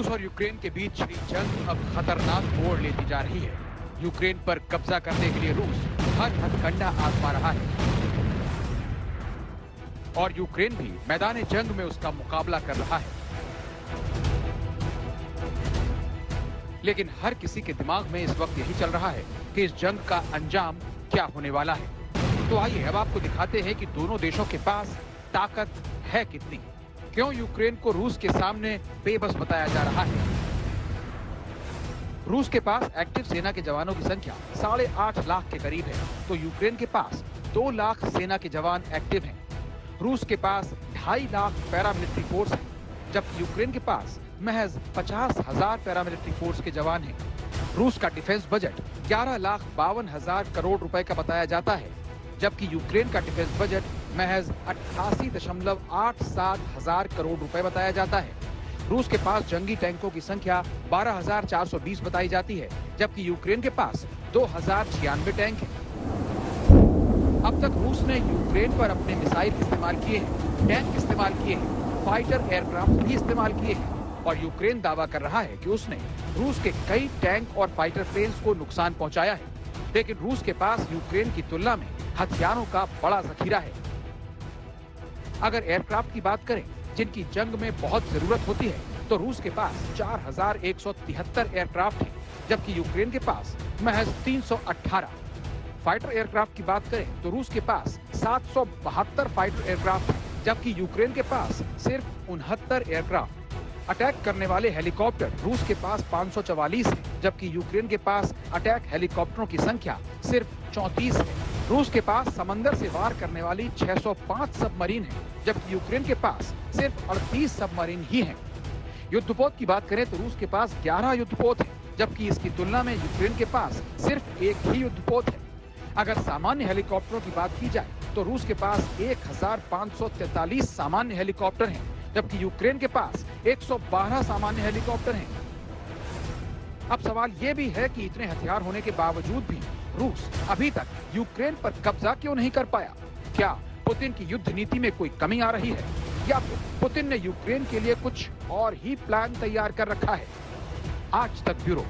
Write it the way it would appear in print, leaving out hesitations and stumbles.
रूस और यूक्रेन के बीच छिड़ी जंग अब खतरनाक मोड़ लेती जा रही है। यूक्रेन पर कब्जा करने के लिए रूस हर हथकंडा आजमा रहा है और यूक्रेन भी मैदान जंग में उसका मुकाबला कर रहा है। लेकिन हर किसी के दिमाग में इस वक्त यही चल रहा है कि इस जंग का अंजाम क्या होने वाला है। तो आइए अब आपको दिखाते हैं कि दोनों देशों के पास ताकत है कितनी। क्यों यूक्रेन को रूस के सामने बेबस बताया जा रहा है। रूस के पास एक्टिव सेना के जवानों की संख्या 8.5 लाख के करीब है, तो यूक्रेन के पास 2 लाख सेना के जवान एक्टिव हैं। रूस के पास 2.5 लाख पैरामिलिट्री फोर्स है, जबकि यूक्रेन के पास महज 50,000 पैरामिलिट्री फोर्स के जवान हैं। रूस का डिफेंस बजट 11,52,000 करोड़ रुपए का बताया जाता है, जबकि यूक्रेन का डिफेंस बजट महज 88.87 हजार करोड़ रुपए बताया जाता है। रूस के पास जंगी टैंकों की संख्या 12,420 बताई जाती है, जबकि यूक्रेन के पास 2,096 टैंक हैं। अब तक रूस ने यूक्रेन पर अपने मिसाइल इस्तेमाल किए हैं, टैंक इस्तेमाल किए हैं, फाइटर एयरक्राफ्ट भी इस्तेमाल किए हैं और यूक्रेन दावा कर रहा है कि उसने रूस के कई टैंक और फाइटर प्लेन्स को नुकसान पहुंचाया है। लेकिन रूस के पास यूक्रेन की तुलना में हथियारों का बड़ा जखीरा है। अगर एयरक्राफ्ट की बात करें जिनकी जंग में बहुत जरूरत होती है, तो रूस के पास 4,173 एयरक्राफ्ट हैं, जबकि यूक्रेन के पास महज 318। फाइटर एयरक्राफ्ट की बात करें तो रूस के पास 772 फाइटर एयरक्राफ्ट हैं, जबकि यूक्रेन के पास सिर्फ 69 एयरक्राफ्ट। अटैक करने वाले हेलीकॉप्टर रूस के पास 544 हैं, जबकि यूक्रेन के पास अटैक हेलीकॉप्टरों की संख्या सिर्फ 34 है। रूस के पास समंदर से वार करने वाली 605 सबमरीन हैं, जबकि यूक्रेन के पास सिर्फ 38 सबमरीन ही हैं। युद्धपोत की बात करें तो रूस के पास 11 युद्धपोत हैं, जबकि इसकी तुलना में यूक्रेन के पास सिर्फ एक ही युद्धपोत है। अगर सामान्य हेलीकॉप्टरों की बात की जाए तो रूस के पास 1,543 सामान्य हेलीकॉप्टर हैं, जबकि यूक्रेन के पास 112 सामान्य हेलीकॉप्टर हैं। अब सवाल ये भी है कि इतने हथियार होने के बावजूद भी रूस अभी तक यूक्रेन पर कब्जा क्यों नहीं कर पाया। क्या पुतिन की युद्ध नीति में कोई कमी आ रही है, या फिर पुतिन ने यूक्रेन के लिए कुछ और ही प्लान तैयार कर रखा है। आज तक ब्यूरो।